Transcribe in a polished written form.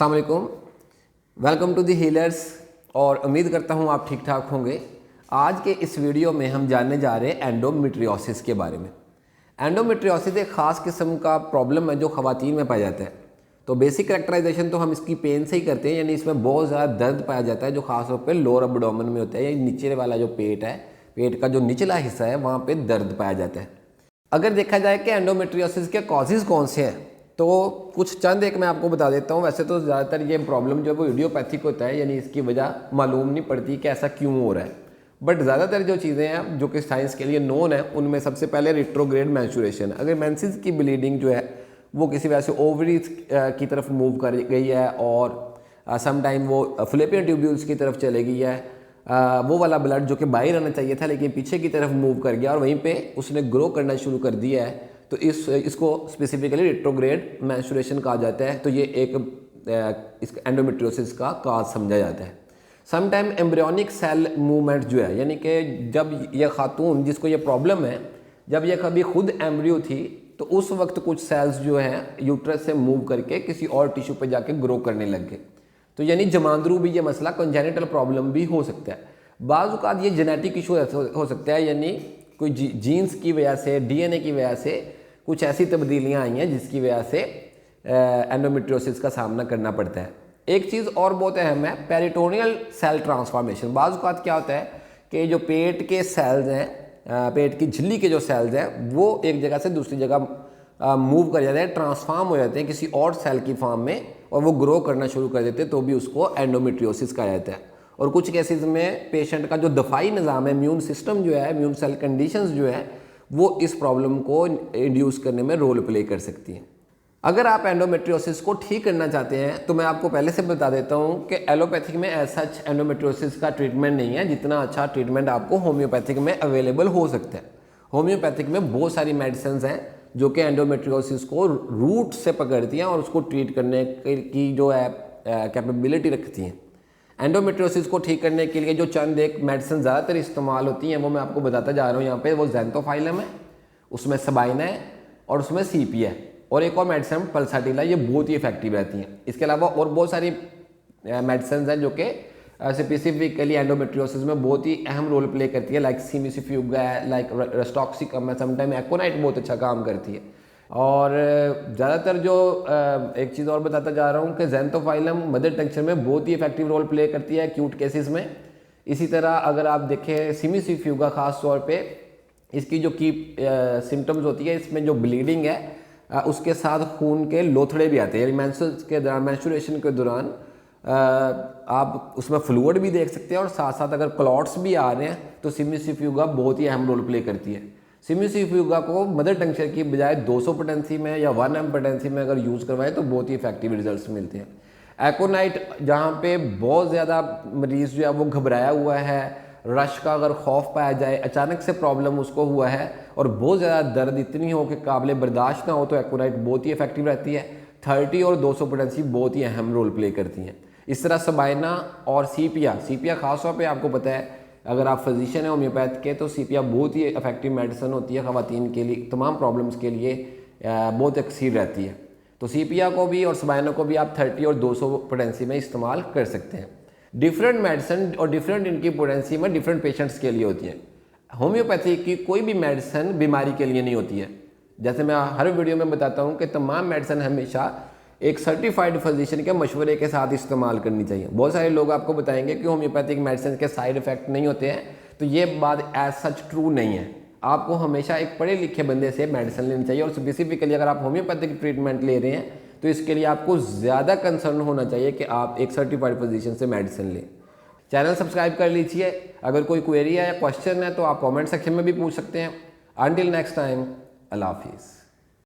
अस्सलाम वालेकुम, welcome to the healers. और उम्मीद करता हूँ आप ठीक ठाक होंगे। आज के इस वीडियो में हम जानने जा रहे हैं एंडोमेट्रियोसिस के बारे में। एंडोमेट्रियोसिस एक ख़ास किस्म का प्रॉब्लम है जो ख़वातीन में पाया जाता है। तो बेसिक कैरेक्टराइजेशन तो हम इसकी पेन से ही करते हैं, यानी इसमें बहुत ज़्यादा दर्द पाया जाता है जो ख़ासतौर पर लोअर एब्डोमेन में होता है, या नीचे वाला जो पेट है, पेट का जो निचला हिस्सा है वहाँ पर दर्द पाया जाता है। अगर देखा जाए कि एंडोमेट्रियोसिस के कॉजेज़ कौन से हैं तो कुछ चंद एक मैं आपको बता देता हूँ। वैसे तो ज़्यादातर ये प्रॉब्लम जो है वो इडियोपैथिक होता है, यानी इसकी वजह मालूम नहीं पड़ती कि ऐसा क्यों हो रहा है। बट ज़्यादातर जो चीज़ें हैं जो कि साइंस के लिए नोन है, उनमें सबसे पहले रिट्रोग्रेड मेंस्ट्रुएशन। अगर मेंसेस की ब्लीडिंग जो है वो किसी वजह से ओवरीज की तरफ मूव कर गई है और समटाइम वो फैलोपियन ट्यूब्यूल्स की तरफ चले गई है, वो वाला ब्लड जो कि बाहर आना चाहिए था लेकिन पीछे की तरफ मूव कर गया और वहीं पे उसने ग्रो करना शुरू कर दिया है, तो इसको स्पेसिफिकली रिट्रोग्रेड मेंस्ट्रुएशन कहा जाता है। तो ये एक इस एंडोमेट्रियोसिस का काज समझा जाता है। समटाइम एम्ब्रियोनिक सेल मूवमेंट जो है, यानी कि जब यह खातून जिसको ये प्रॉब्लम है, जब यह कभी खुद एम्ब्रियो थी तो उस वक्त कुछ सेल्स जो हैं यूट्रस से मूव करके किसी और टिश्यू पे जाके ग्रो करने लग गए। तो यानी जमांदरू भी ये मसला कंजेनिटल प्रॉब्लम भी हो सकता है। बाज़ औक़ात ये जेनेटिक इशू हो सकता है, यानी कोई जीन्स की वजह से, डीएनए की वजह से कुछ ऐसी तब्दीलियां आई हैं जिसकी वजह से एंडोमेट्रियोसिस का सामना करना पड़ता है। एक चीज़ और बहुत अहम है, पेरिटोनियल सेल ट्रांसफॉर्मेशन। बाज़ औक़ात क्या होता है कि जो पेट के सेल्स हैं, पेट की झिल्ली के जो सेल्स हैं वो एक जगह से दूसरी जगह मूव कर जाते हैं, ट्रांसफॉर्म हो जाते हैं किसी और सेल की फॉर्म में और वो ग्रो करना शुरू कर देते हैं, तो भी उसको एंडोमेट्रियोसिस कहा जाता है। और कुछ केसेस में पेशेंट का जो दफाई निज़ाम है, इम्यून सिस्टम जो है, इम्यून सेल कंडीशंस जो है, वो इस प्रॉब्लम को इंड्यूस करने में रोल प्ले कर सकती हैं। अगर आप एंडोमेट्रियोसिस को ठीक करना चाहते हैं तो मैं आपको पहले से बता देता हूं कि एलोपैथिक में ऐसा एंडोमेट्रियोसिस का ट्रीटमेंट नहीं है जितना अच्छा ट्रीटमेंट आपको होम्योपैथिक में अवेलेबल हो सकता है। होम्योपैथिक में बहुत सारी मेडिसिन हैं जो कि एंडोमेट्रियोसिस को रूट से पकड़ती हैं और उसको ट्रीट करने की जो है कैपेबिलिटी रखती हैं। एंडोमेट्रियोसिस को ठीक करने के लिए जो चंद एक मेडिसिन ज़्यादातर इस्तेमाल होती हैं वो मैं आपको बताता जा रहा हूँ यहाँ पे। वो ज़ैंथोफाइलम है, उसमें सबाइना है और उसमें सीपी है, और एक और मेडिसिन पल्साटिला। ये बहुत ही इफेक्टिव रहती हैं। इसके अलावा और बहुत सारी मेडिसिन हैं जो कि स्पेसिफिकली एंडोमेट्रियोसिस में बहुत ही अहम रोल प्ले करती है, लाइक सिमिसिफ्यूगा है, लाइक रेस्टोक्सिकम है, समटाइम एकोनाइट बहुत अच्छा काम करती है। और ज़्यादातर जो एक चीज़ और बताता जा रहा हूँ कि ज़ैंथोफाइलम मदर टेंक्चर में बहुत ही इफेक्टिव रोल प्ले करती है एक्यूट केसेस में। इसी तरह अगर आप देखें सिमिसिफ्यूगा ख़ास तौर पे, इसकी जो की सिम्टम्स होती है, इसमें जो ब्लीडिंग है उसके साथ खून के लोथड़े भी आते हैं, यानी मेंसेस के दौरान, मेंस्ट्रुएशन के दौरान आप उसमें फ्लूइड भी देख सकते हैं और साथ साथ अगर क्लॉट्स भी आ रहे हैं तो सिमिसिफ्यूगा बहुत ही अहम रोल प्ले करती है। सिमिसिफ्यूगा को मदर टंक्चर की बजाय 200 पोटेंसी में या 1 एम पोटेंसी में अगर यूज़ करवाएं तो बहुत ही इफेक्टिव रिजल्ट्स मिलते हैं। एकोनाइट, जहाँ पे बहुत ज़्यादा मरीज़ जो है वो घबराया हुआ है, रश का अगर खौफ पाया जाए, अचानक से प्रॉब्लम उसको हुआ है और बहुत ज़्यादा दर्द इतनी हो कि काबिल बर्दाश्त ना हो, तो एकोनाइट बहुत ही इफेक्टिव रहती है। 30 और 200 पोटेंसी बहुत ही अहम रोल प्ले करती हैं। इस तरह सबाइना और सीपिया खास तौर पे आपको पता है, अगर आप फिजिशियन हैं होम्योपैथ के, तो सीपिया बहुत ही इफेक्टिव मेडिसिन होती है ख़वातीन के लिए, तमाम प्रॉब्लम्स के लिए बहुत एक्सीड रहती है। तो सीपिया को भी और सबाइना को भी आप 30 और 200 पोटेंसी में इस्तेमाल कर सकते हैं। डिफरेंट मेडिसिन और डिफरेंट इनकी पोटेंसी में डिफरेंट पेशेंट्स के लिए होती है। होम्योपैथी की कोई भी मेडिसिन बीमारी के लिए नहीं होती है। जैसे मैं हर वीडियो में बताता हूँ कि तमाम मेडिसिन हमेशा एक सर्टिफाइड फिजिशियन के मशवरे के साथ इस्तेमाल करनी चाहिए। बहुत सारे लोग आपको बताएंगे कि होम्योपैथिक मेडिसिन के साइड इफेक्ट नहीं होते हैं, तो ये बात एज सच ट्रू नहीं है। आपको हमेशा एक पढ़े लिखे बंदे से मेडिसिन लेनी चाहिए, और स्पेसिफिकली अगर आप होम्योपैथिक ट्रीटमेंट ले रहे हैं तो इसके लिए आपको ज़्यादा कंसर्न होना चाहिए कि आप एक सर्टिफाइड फिजिशियन से मेडिसिन लें। चैनल सब्सक्राइब कर लीजिए। अगर कोई क्वेरी है या क्वेश्चन है तो आप कमेंट सेक्शन में भी पूछ सकते हैं। अंटिल नेक्स्ट टाइम, अल्लाह हाफिज़।